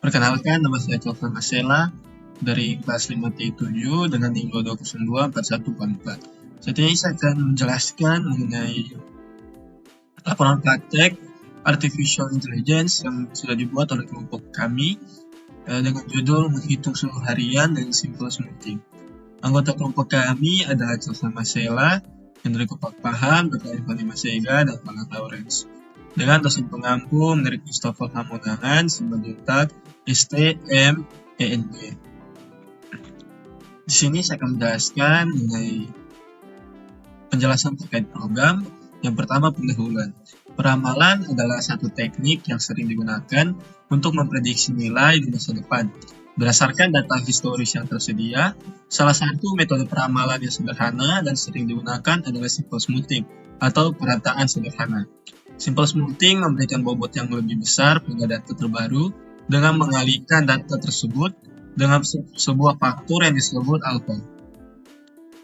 Perkenalkan, nama saya Taufan Masela dari kelas 5T7 dengan NIM 2024144. Saat ini saya akan menjelaskan mengenai laporan praktek Artificial Intelligence yang sudah dibuat oleh kelompok kami dengan judul menghitung suhu harian dengan simple smoothing. Anggota kelompok kami adalah Taufan Masela, Hendrik Paham, Dr. Irfan Masega, dan Pak Lawrence. Dengan dosen pengampu menurut Christopher Hamonangan, Simanjuntak, STMENG. Di sini saya akan menjelaskan mengenai penjelasan terkait program. Yang pertama, pendahuluan. Peramalan adalah satu teknik yang sering digunakan untuk memprediksi nilai di masa depan. Berdasarkan data historis yang tersedia, salah satu metode peramalan yang sederhana dan sering digunakan adalah simple smoothing atau perataan sederhana. Simple smoothing memberikan bobot yang lebih besar pada data terbaru dengan mengalihkan data tersebut dengan sebuah faktor yang disebut alpha.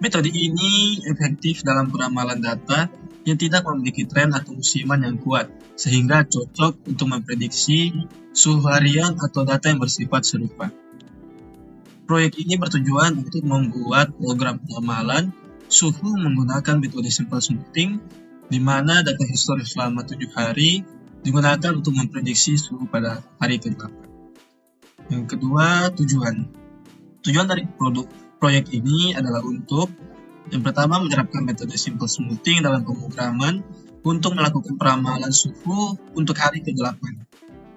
Metode ini efektif dalam peramalan data yang tidak memiliki tren atau musiman yang kuat, sehingga cocok untuk memprediksi suhu harian atau data yang bersifat serupa. Proyek ini bertujuan untuk membuat program peramalan suhu menggunakan metode simple smoothing, di mana data historis selama 7 hari digunakan untuk memprediksi suhu pada hari ke-8. Yang kedua, tujuan. Tujuan dari proyek ini adalah untuk yang pertama, menerapkan metode simple smoothing dalam pemrograman untuk melakukan peramalan suhu untuk hari ke-8.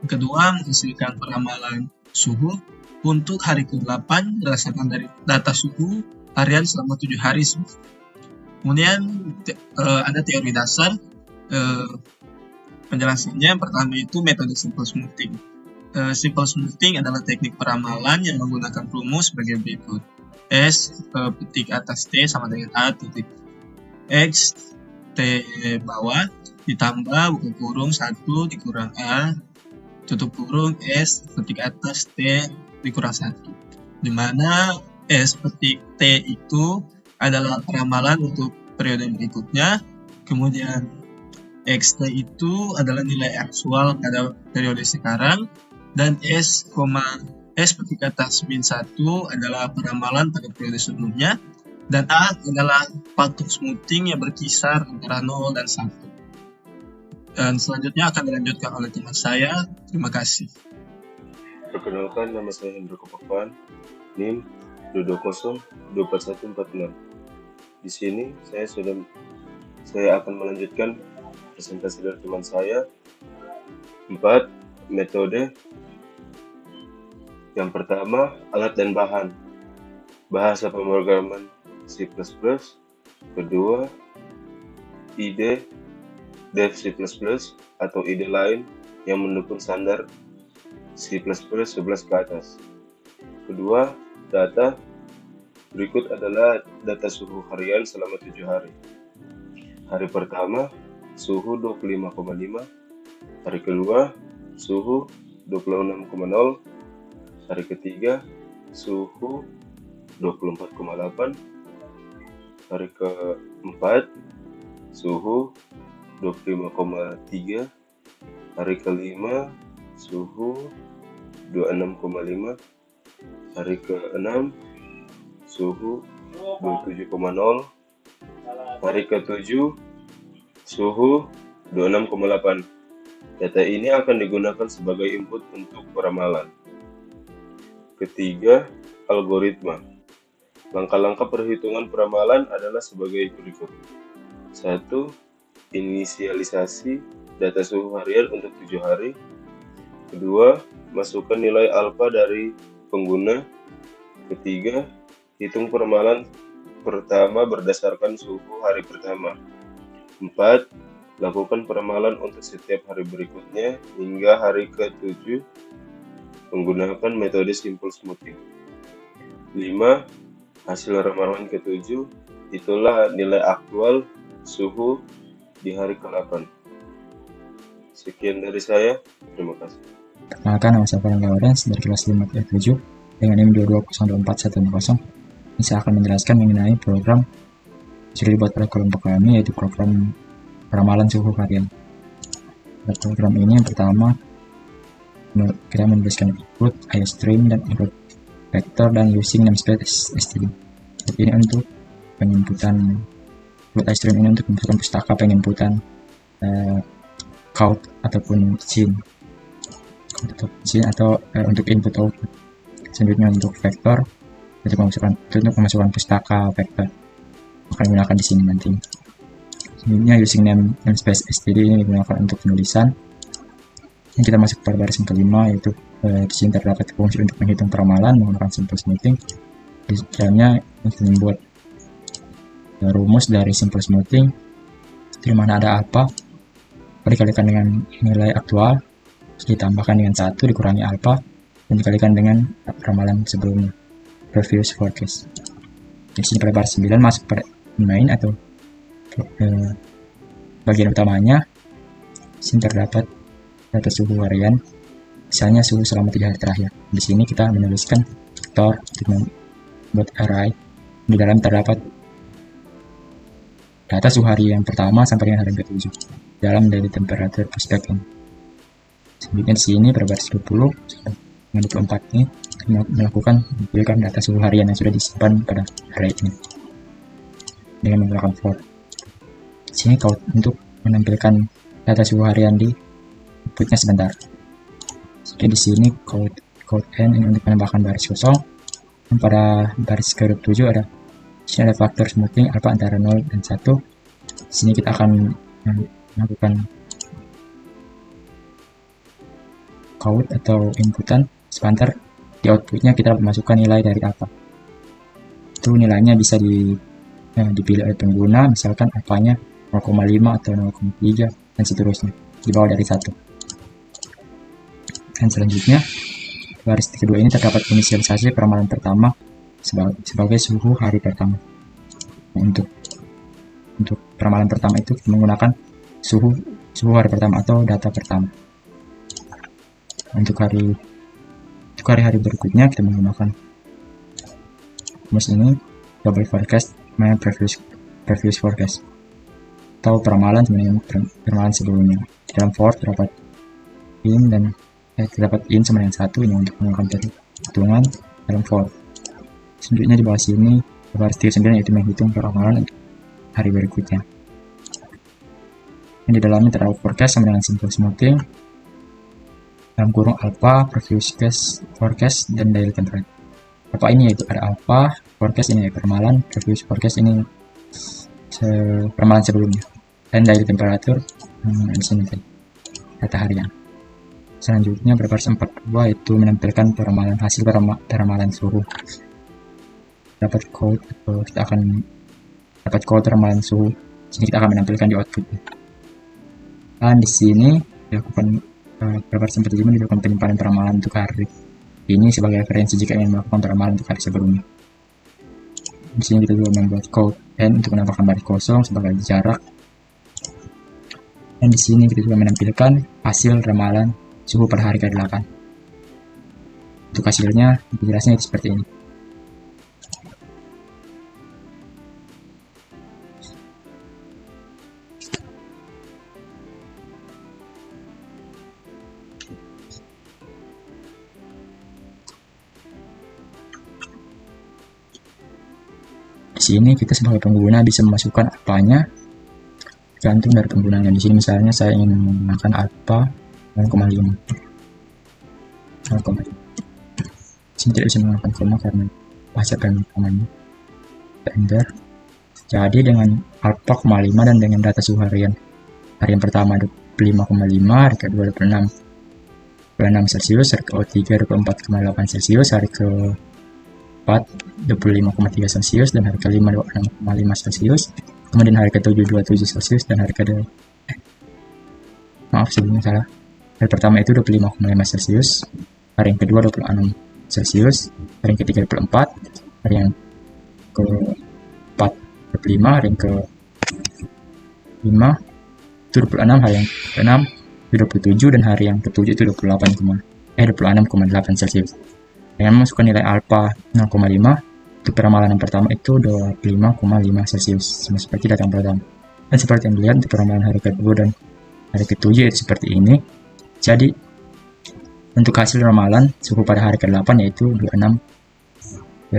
Yang kedua, menghasilkan peramalan suhu untuk hari ke-8 berdasarkan dari data suhu harian selama 7 hari. Kemudian ada teori dasar penjelasannya. Yang pertama itu metode simple smoothing. Simple smoothing adalah teknik peramalan yang menggunakan rumus sebagai berikut. S petik atas T sama dengan A titik X T bawah ditambah buka kurung 1 dikurang A tutup kurung S petik atas T dikurang 1, di mana S petik T itu adalah peramalan untuk periode berikutnya, kemudian XT itu adalah nilai aktual pada periode sekarang, dan S petik atas min 1 adalah peramalan pada periode sebelumnya, dan A adalah faktor smoothing yang berkisar antara 0 dan 1. Dan selanjutnya akan dilanjutkan oleh teman saya. Terima kasih. Perkenalkan, nama saya Hendrik Paham, NIM 2024146. Di sini saya akan melanjutkan presentasi dari teman saya 4 metode. Yang pertama, alat dan bahan, bahasa pemrograman C++. Kedua, ide dev C++ atau ide lain yang mendukung standar C++ 11 ke atas. Kedua, data. Berikut adalah data suhu harian selama 7 hari. Hari pertama, suhu 25,5. Hari kedua, suhu 26,0. Hari ketiga, suhu 24,8. Hari keempat, suhu 25,3. Hari kelima, suhu 26,5. Hari keenam, suhu 27,0. Hari ke-7, suhu 26,8. Data ini akan digunakan sebagai input untuk peramalan. Ketiga, algoritma. Langkah-langkah perhitungan peramalan adalah sebagai berikut. 1. Inisialisasi data suhu harian untuk 7 hari. Kedua, masukkan nilai alfa dari pengguna. Ketiga, hitung peramalan pertama berdasarkan suhu hari pertama. 4. Lakukan peramalan untuk setiap hari berikutnya hingga hari ke-7 menggunakan metode simple smoothing. 5. Hasil ramalan ke-7, itulah nilai aktual suhu di hari ke-8. Sekian dari saya, terima kasih. Perkenalkan, nama saya Pak Lawrence dari kelas 5T7 dengan NIM 2024140. Ini saya akan menjelaskan mengenai program yang sudah dibuat oleh kelompok kami, yaitu program peramalan suhu harian. Program ini yang pertama kita menuliskan input iStream dan input vektor dan using namespace std. Ini untuk penginputan input iStream ini untuk menginputkan pustaka penginputan count ataupun scene atau untuk input output. Selanjutnya untuk vektor untuk memasukkan pustaka vektor akan digunakan di sini nanti. Selanjutnya using namespace std ini digunakan untuk penulisan. Yang kita masuk pada baris yang kelima, yaitu di sini terdapat fungsi untuk menghitung peramalan menggunakan simple smoothing. Di dalamnya untuk membuat rumus dari simple smoothing, di mana ada alpha dikalikan dengan nilai aktual, ditambahkan dengan 1 dikurangi alpha dan dikalikan dengan ramalan sebelumnya, previous forecast. Di sini pada baris 9 masuk pada main atau bagian utamanya. Di sini terdapat data suhu harian, misalnya suhu selama 3 hari terakhir. Di sini kita menuliskan vektor untuk membuat array. Di dalam terdapat data suhu hari yang pertama sampai dengan hari ke-7 dalam daily temperature perspective. Selanjutnya di sini pada baris 20 dengan 24 ini melakukan menampilkan data suhu harian yang sudah disimpan pada array ini dengan menggunakan for. Di sini count untuk menampilkan data suhu harian di inputnya sebentar. Oke, di sini code n ini untuk menambahkan baris kosong. Dan pada baris ke-7 ada di sini ada faktor smoothing alpha antara 0 dan 1. Di sini kita akan melakukan count atau inputan sebentar. Di outputnya kita memasukkan nilai dari alpha. Itu nilainya bisa dipilih oleh pengguna, misalkan alphanya 0,5 atau 0,3 dan seterusnya di bawah dari 1. Dan selanjutnya baris kedua ini terdapat inisialisasi peramalan pertama sebagai suhu hari pertama. Nah, untuk peramalan pertama itu kita menggunakan suhu hari pertama atau data pertama. Untuk hari-hari berikutnya kita menggunakan rumus ini, double forecast dengan previous forecast atau peramalan dengan peramalan sebelumnya. Di dalam for terdapat in dan terdapat in sama dengan 1 ini untuk melakukan perhitungan dalam for. Selanjutnya di bawah sini baris 39 yaitu menghitung peramalan untuk hari berikutnya. Yang di dalamnya terdapat forecast sama dengan simple smoothing dalam kurung alpha, previous forecast dan daily temperature. Alpha ini yaitu ada alpha, forecast ini yaitu peramalan, previous forecast ini peramalan sebelumnya, dan daily temperature di sini data harian. Selanjutnya pada baris 42 itu menampilkan peramalan hasil peramalan suhu. Dapat code atau kita akan dapat code peramalan suhu. Sini kita akan menampilkan di output. Dan di sini dilakukan pada baris 45 dilakukan penyimpanan peramalan untuk hari ini sebagai referensi jika ingin melakukan peramalan untuk hari sebelumnya. Di sini kita juga membuat code n untuk menambahkan baris kosong sebagai jarak. Dan di sini kita juga menampilkan hasil ramalan suhu pada hari ke-8. Untuk hasilnya, jelasnya itu seperti ini. Di sini kita sebagai pengguna bisa memasukkan alphanya tergantung dari penggunanya. Di sini misalnya saya ingin menggunakan alpha 0,5. Sini tidak bisa menggunakan koma karena bahasa penggunanya. Enter. Jadi dengan alpha 0,5 dan dengan data suhu harian. Hari yang pertama 25,5, hari kedua 26 Celsius, hari ke-3 24,8 Celsius, hari ke-4 25,3 Celsius, dan hari ke-5 26,5 Celsius. Kemudian hari ke-7 27 Celsius dan hari ke-2 sebelumnya salah. Hari pertama itu 25,5 Celsius, hari yang kedua 26 Celsius, hari yang ketiga 24, hari yang ke-4 25, hari yang ke-5 itu 26, hari yang ke-6 itu 27, dan hari yang ke-7 itu 26,8 Celsius. Dengan memasukkan nilai alpha 0,5 untuk peramalan yang pertama itu 25,5 Celsius, sama seperti data yang pertama. Dan seperti yang dilihat untuk peramalan hari kedua dan hari ke-7 itu seperti ini. Jadi Untuk hasil ramalan suhu pada hari ke-8 yaitu 26,62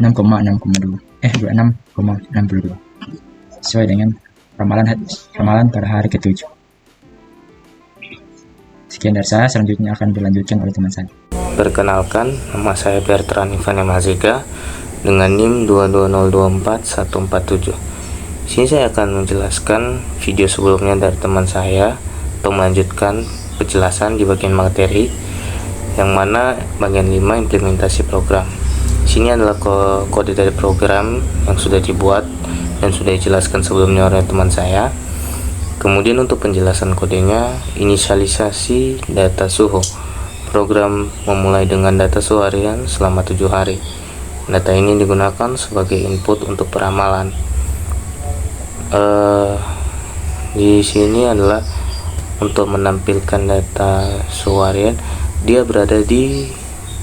sesuai dengan ramalan pada hari ke-7. Sekian dari saya, selanjutnya akan dilanjutkan oleh teman saya. Perkenalkan, nama saya Bertrand Ivan Mazika dengan NIM 22024-147. Sini saya akan menjelaskan video sebelumnya dari teman saya atau melanjutkan penjelasan di bagian materi, yang mana bagian 5 implementasi program. Sini adalah kode dari program yang sudah dibuat dan sudah dijelaskan sebelumnya oleh teman saya. Kemudian untuk penjelasan kodenya, inisialisasi data suhu. Program memulai dengan data suhu harian selama 7 hari. Data ini digunakan sebagai input untuk peramalan. Di sini adalah untuk menampilkan data suhu harian, dia berada di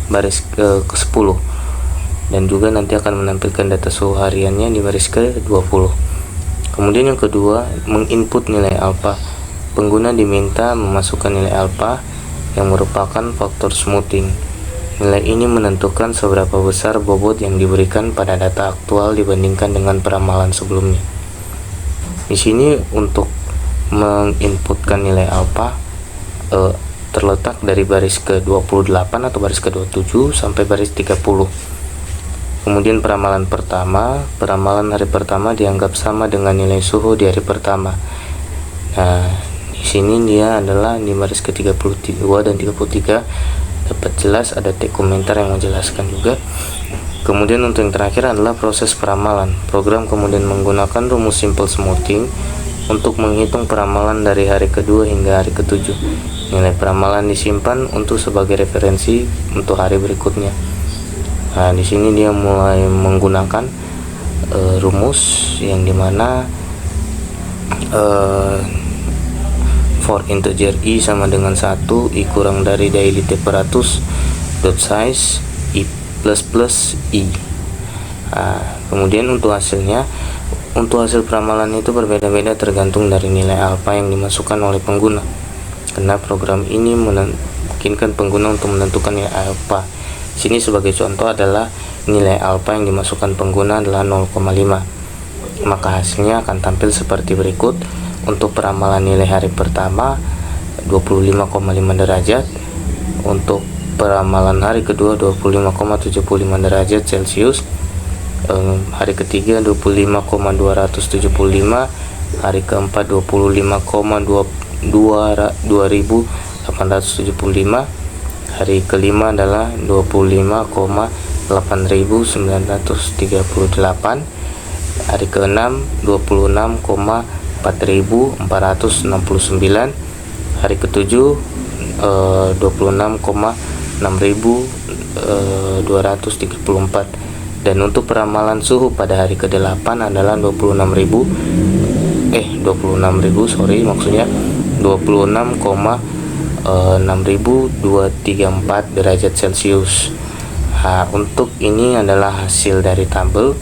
baris ke-10, dan juga nanti akan menampilkan data suhu hariannya di baris ke-20. Kemudian yang kedua, menginput nilai alfa. Pengguna diminta memasukkan nilai alfa yang merupakan faktor smoothing. Nilai ini menentukan seberapa besar bobot yang diberikan pada data aktual dibandingkan dengan peramalan sebelumnya. Di sini untuk menginputkan nilai alfa terletak dari baris ke-28 atau baris ke-27 sampai baris 30. Kemudian peramalan hari pertama dianggap sama dengan nilai suhu di hari pertama. Nah, di sini dia adalah di baris ke-32 dan 33, dapat jelas ada teks komentar yang menjelaskan juga. Kemudian untuk yang terakhir adalah proses peramalan. Program kemudian menggunakan rumus simple smoothing untuk menghitung peramalan dari hari kedua hingga hari ke-7. Nilai peramalan disimpan untuk sebagai referensi untuk hari berikutnya. Nah, di sini dia mulai menggunakan rumus yang dimana for integer i sama dengan 1, i kurang dari daily temperatus dot size i plus i. Kemudian untuk hasil peramalan itu berbeda-beda tergantung dari nilai alfa yang dimasukkan oleh pengguna, karena program ini memungkinkan pengguna untuk menentukan nilai alfa. Sini sebagai contoh adalah nilai alfa yang dimasukkan pengguna adalah 0,5, maka hasilnya akan tampil seperti berikut. Untuk peramalan nilai hari pertama 25,5 derajat, untuk peramalan hari kedua 25,75 derajat Celcius, hari ketiga 25,275, hari keempat 25,2875, hari kelima adalah 25,8938, hari keenam 26,4469, hari ketujuh 26,6234, dan untuk peramalan suhu pada hari ke-8 adalah 26.634 derajat Celcius. Nah, untuk ini adalah hasil dari tabel.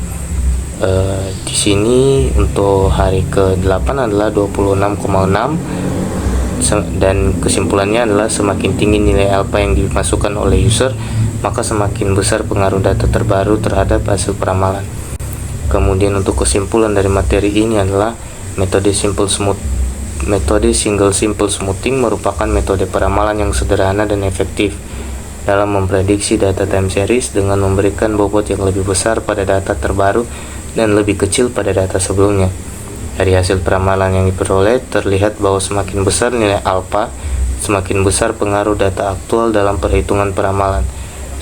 Di sini untuk hari ke-8 adalah 26,6, dan kesimpulannya adalah semakin tinggi nilai alfa yang dimasukkan oleh user, maka semakin besar pengaruh data terbaru terhadap hasil peramalan. Kemudian untuk kesimpulan dari materi ini adalah metode single simple smoothing merupakan metode peramalan yang sederhana dan efektif dalam memprediksi data time series dengan memberikan bobot yang lebih besar pada data terbaru dan lebih kecil pada data sebelumnya. Dari hasil peramalan yang diperoleh terlihat bahwa semakin besar nilai alfa, semakin besar pengaruh data aktual dalam perhitungan peramalan.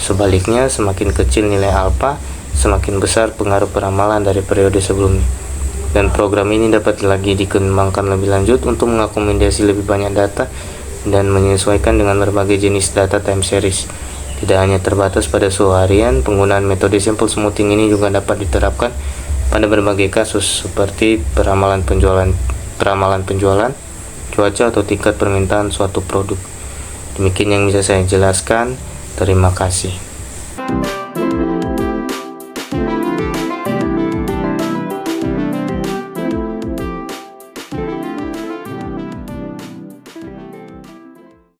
Sebaliknya, semakin kecil nilai alfa, semakin besar pengaruh peramalan dari periode sebelumnya. Dan program ini dapat lagi dikembangkan lebih lanjut untuk mengakomodasi lebih banyak data dan menyesuaikan dengan berbagai jenis data time series. Tidak hanya terbatas pada suhu harian, penggunaan metode simple smoothing ini juga dapat diterapkan pada berbagai kasus seperti peramalan penjualan, cuaca, atau tingkat permintaan suatu produk. Demikian yang bisa saya jelaskan. Terima kasih.